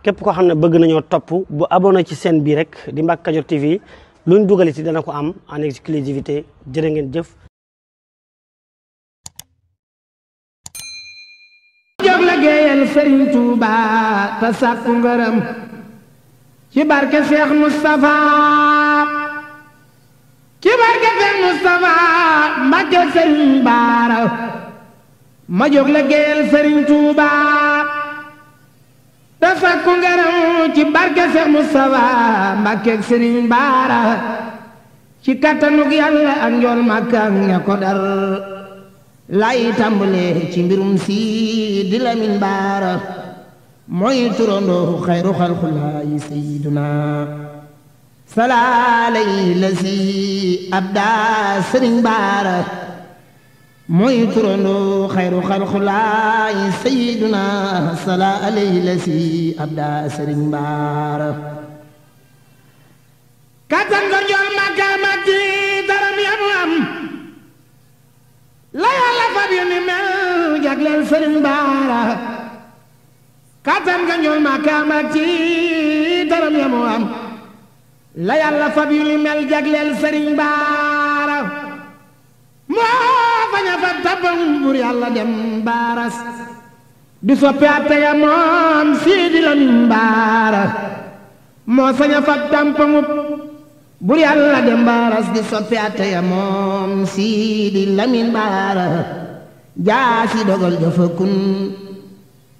képp koo xam ne bëgg nañoo topp bu abonné ci chaîne bi rek di Mbacke Kadior TV luñ dugal ci dana ko am en exclusivité jërë ngeen jëf. jóg liggéeyal Serigne Touba te sàkku ngërëm ci barke Cheikh Moustapha ci barke Cheikh Moustapha Mbacke Serigne Bara ma jóg liggéeyal Serigne Touba te sàkku ngërëm ci barke Cheikh Moustapha Mbacke Serigne Bara ci kattanug Yàlla ak njool Makka ak ña ko dar lay tàmbale ci mbirum Sidi Lamin Bara mooy turandoo xayru xalxulaayi sayyiduna salaalay la si abda Sëriñ Bara mooy turandoo xayru xalxulaayi sayyiduna salaalay la si abda Sëriñ Bara kattan ko njool Makka matti daram yamu am la Yàlla fab yu ni mel jagleel Sëriñ Bara kattan nga njool Makka ak ci daram ya mu am la Yàlla fab yu ni mel jagleel Sëriñ Bara moo faña fab tabam bur Yàlla dem baaras di soppi atte ya moom Sidi Lamin Bara moo saña fab tampaŋub bur Yàlla dem baaras di soppi atte ya moom Sidi Lamin Bara jaasi dogal dafa kun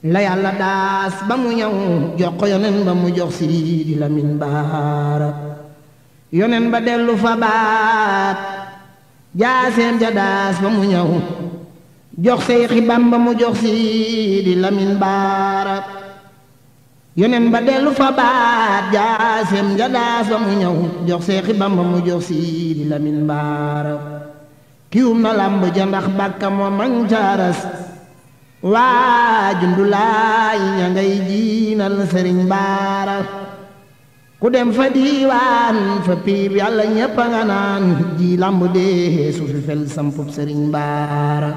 la Yàlla daas ba mu ñëw jox ko yonen ba mu jox Sidi Lamin Bara yonen ba dellu fa baat jaaseem ja daas ba mu ñëw jox Seyxi Bamba mu jox Sidi Lamin Bara yonen ba dellu fa baat jaaseem ja daas ba mu ñëw jox Seyxi Bamba mu jox Sidi Lamin Bara kiwum na lamb ja ndax bàkka moo man caaras waa jundulaay ña ngay jiinal Sëriñ Bara ku dem fa diiwaan fa piib Yàlla ñépp a nga naan ji lamb dee su fi fel sampub Sëriñ Bara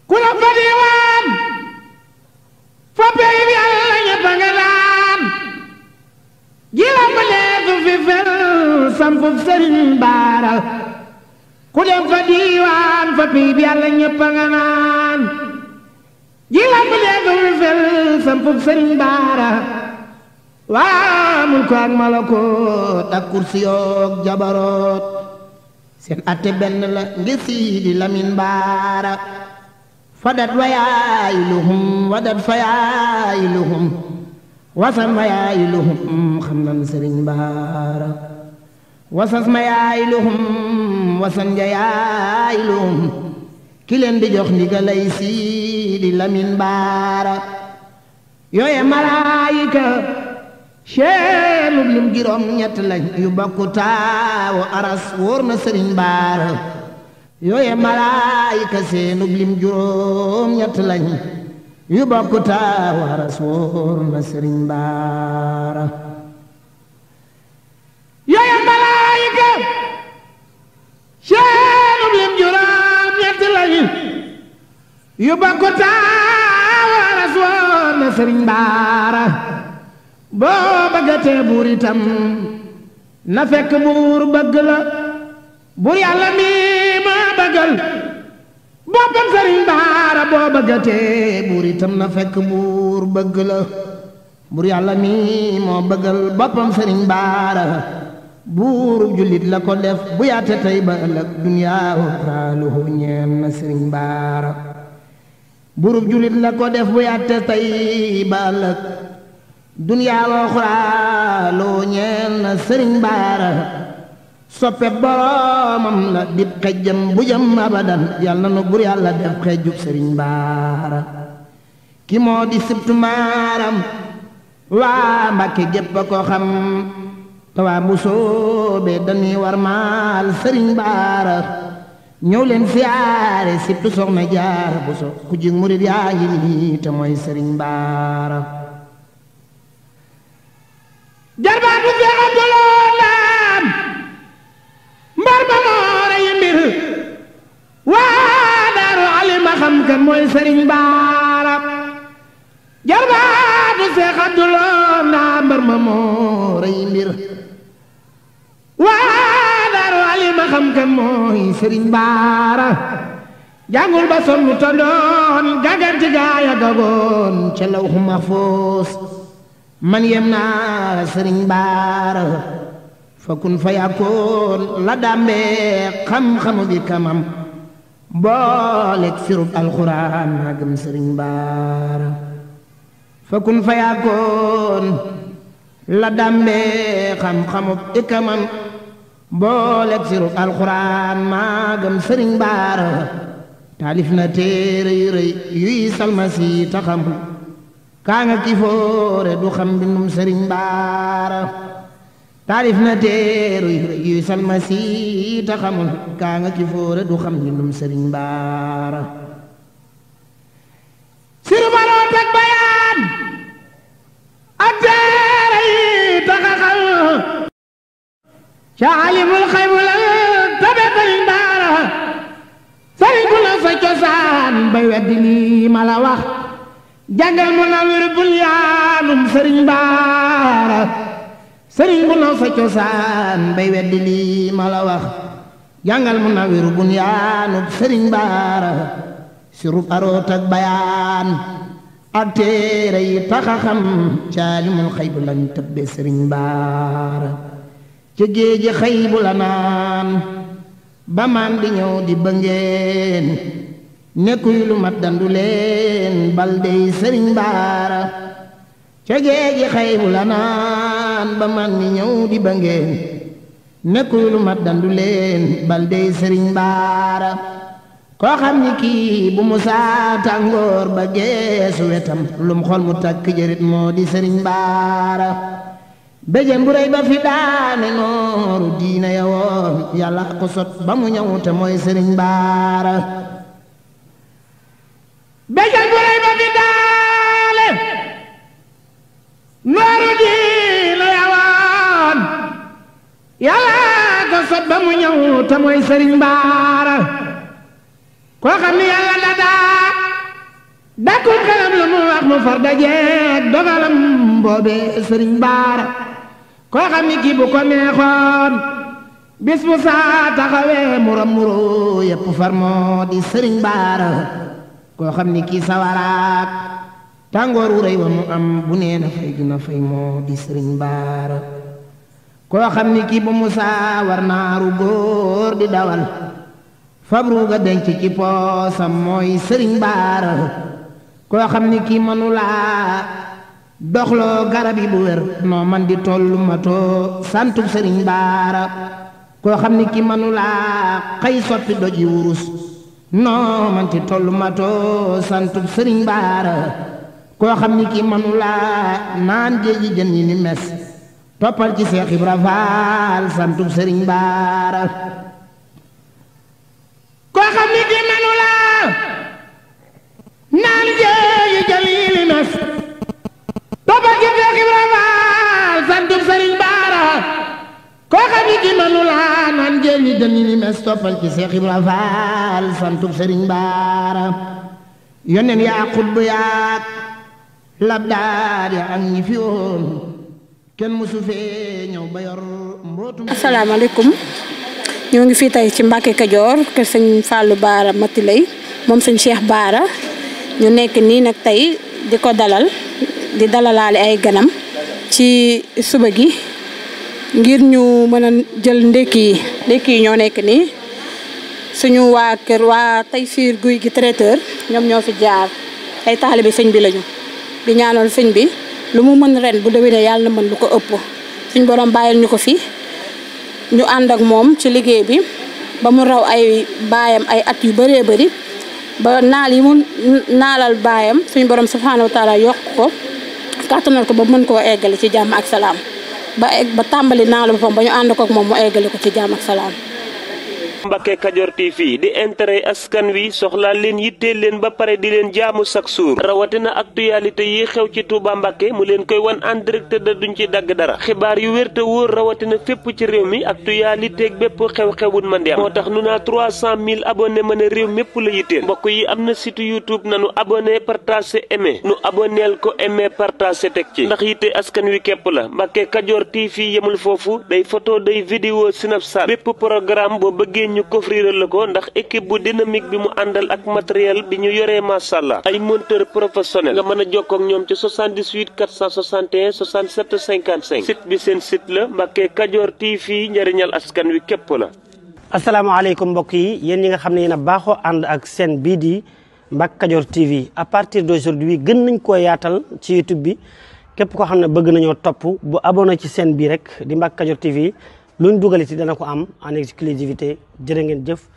ku dem fa diiwaan fa piib Yàlla ñépp a nga naan ji lamb dee su fi fel sampub Sëriñ Bara ku dem fa diiwaan fa piib Yàlla ñépp a nga naan ji lamb dee su fi fel sampub Sëriñ Bara waa mulku ak malakoot ak kursi yoog jabaroot seen atte benn la ngir Sidi Lamin Bara fadat wa yaayiluhum wadat fa yaayiluhum wasan fa yaayiluhum xam nan Sëriñ Bara wasas ma yaayiluhum wasan ja yaayiluhum ki leen di jox ndigalay Sidi Lamin Bara yooye malaayika seenub lim juróom ñett lañ yu bokku taawu aras wóor na Sëriñ Bara yooye malaayika seenub lim juróom ñett lañ yu bokku taawu aras wóor na Sëriñ Bara yooye malaayika seenub lim juróom ñett lañ yu bokku taawu aras wóor na Sëriñ Bara boo bëggatee buur itam na fekk buur bëgg la buur Yàlla mi ma bëggal boppam Sëriñ Bara boo bëggatee buur itam na fekk buur bëgg la buur Yàlla mi moo bëggal boppam Sëriñ Bara buurub jullit la ko def bu yaate tey ba ëllëg duniyaa raaluhu ñeen na Sëriñ Bara buurub jullit la ko def bu yaate tey ba ëllëg duniyaa waxuraa loo ñeel na Sëriñ Bara soppe boromam la dib xejjam bu jëm abadan yàlla na nu bur Yàlla def xejjub Sëriñ Bara ki moo di sibtu maaram waa Mbàkke gépp a ko xam te waa bu soobee dañuy war maal Sëriñ Bara ñëw leen siyaare sibtu soxna Jaara bu so ku jig murid yaa ngi nii te mooy Sëriñ Bara jarbaatu fi Abdulaam mbar ma moora yi mbir waa Daaru Alima xam kan mooy Sëriñ Bara jarbaatu Seex Abduloo ndaa mbar ma moo rëy mbir waa Daaru Alima xam kan mooy Sëriñ Baara jàngul ba sonn ta doon gàgganti gaaya gagoon ca Lawhu Mahfuus man yem naa Sëriñ Baara fa kun fa yakkoon la dàmbee xam-xamu bi kamam booleeg firub alxuraan maa gëm Sëriñ Baara fa kun fa yakkoon la dàmbee xam-xamu bi kamam booleeg firub alxuraan maa gëm Sëriñ Baara taalif na téere yu rëy yuy salmasi ta xamul kaa nga kifoore du xam bindum Sëriñ Baara taalif na téere yu rëy yuy salmasi ta xamul kaa nga kifoore du xam bindum Sëriñ Baara siru baroot ak bayaan ak téere yi taxaxal ca alimul xaybu la tabe Sëriñ Baara sëriñ bu na sa cosaan bay weddi lii ma la wax jàngal mu na wir bul yaanum Sëriñ Baara sëriñ bu na sa cosaan bay weddi lii ma la wax jàngal mu na wir bul yaanum Sëriñ Baara sirub aroot ak bayaan ak téere yi taxa xam caalimul xaybu lañ tëbbe Sëriñ Baara ca géeji xaybu la naan ba man di ñëw di bëngeen nekkuy lu mat dandu leen bal dey Sëriñ Baara ca géeji xaybu la naan ba man di ñëw di bëngeen nekkuy lu mat dandu leen bal dey Sëriñ Baara koo xam ni kii bu musaa tàngoor ba geesu wetam lum xol mu takk jërit moo di Sëriñ Baara béjén bu rëy ba fi daane nooru diina ya woon yàlla ko sot ba mu ñëw te mooy Sëriñ Baara béjén bu rëy ba fi daane nooru diina ya woon yàlla ko sot ba mu ñëw te mooy Sëriñ Baara koo xam ni yàlla dadaa dakkul xelam lu mu wax mu far dajeek dogalam boobee Sëriñ Baara koo xam ni kii bu ko neexoon bis bu saa taxawee muram muro yépp far moo di Sëriñ Baara koo xam ni kii sawaraak tàngoor wu rëy wa mu am bu nee na fay dina fay moo di Sëriñ Baara koo xam ni kii bu mu saa war naaru góor di dawal fabru ga denc ci poosam mooy Sëriñ Baara koo xam ni kii manulaa doxloo garab yi bu wér noo man di tollu matoo santub Sëriñ Baara koo xam ni kii manulaa xëy soppi doj yi wurus noo man di tollu matoo santub Sëriñ Baara koo xam ni kii manulaa naan géeji jën yi ni mes toppal ci Seex Ibra Faal santub Sëriñ Baara koo xam ni kii manulaa naan géeji jën yi ni mes toppal ci Seex Ibra Faal santub Sëriñ Baara koo xam ni kii manulaa naan géeji jën yi ni mes toppal ci Seex Ibra Faal santub Sëriñ Baara yónneen yaa xutbu yaak labdaar ya ak ñi fi woon kenn musu fee ñëw ba yor mbootum. asalaamaaleykum ñoo ngi fii tey ci Mbàkke Kajoor kër sëñ Fallou Baara Matilay moom sëñ Cheikh Baara ñu nekk nii nag tey di ko dalal di dalalaale ay ganam ci suba gi ngir ñu mën a jël ndékki yi ñoo nekk nii suñu waa kër waa Taysiir Guy gi traiteur ñoom ñoo fi jaar ay taalibe sëñ bi lañu di ñaanal sëñ bi lu mu mën ren bu déwénee yàlla na mën lu ko ëpp suñ borom bàyyil ñu ko fi ñu ànd ak moom ci liggéey bi ba mu raw ay baayam ay at yu bëree bëri ba naal yi mu naalal baayam suñu borom subhaanahu wa taala yokk ko kàttanal ko ba mën koo eggale ci jàmm ak salaam ba tàmbali naalu boppam ba ñu ànd ko ak moom mu eggale ko ci jàmm ak salaam. Mbacke Kadior TV di intérêt askan wi soxlaa leen yitteel leen ba pare di leen jaamu chaque jour rawatina actualité yi xew ci Touba Mbacke mu leen koy wan en direct da duñ ci dagg dara xibaar yu wér te wóor rawatina fépp ci réew mi actualité ak bépp xew-xewun man di am moo tax nu naa 300 000 abonné mën a réew mépp la yitteel mbokk yi am na site YouTube nanu abonné partagé aimé nu abonneel ko aimé partagé teg ci ndax yitte askan wi képp la Mbacke Kadior TV yemul foofu day photo day vidéo Snapchat bépp programme boo bëggee ñu coffrir la ko ndax équipe bu dynamique bi mu àndal ak matériel bi ñu yoree masàllaa ay monteur professionnel nga mën a jokkoo ak ñoom ci 78 461 67 55 site bi seen site la Mbacke Kadior TV njëriñal askan wi képp la. asalaamaaleykum mbokk yi yéen ñi nga xam ne yéen a baaxoo ànd ak seen bii di Mbacke Kadior TV à partir d'aujourd'hui gën nañ koo yaatal ci YouTube bi képp koo xam ne bëgg nañoo topp bu abonné ci seen bii rek di Mbacke Kadior TV luñ dugal ci dana ko am en exclusivité jërë ngeen jëf.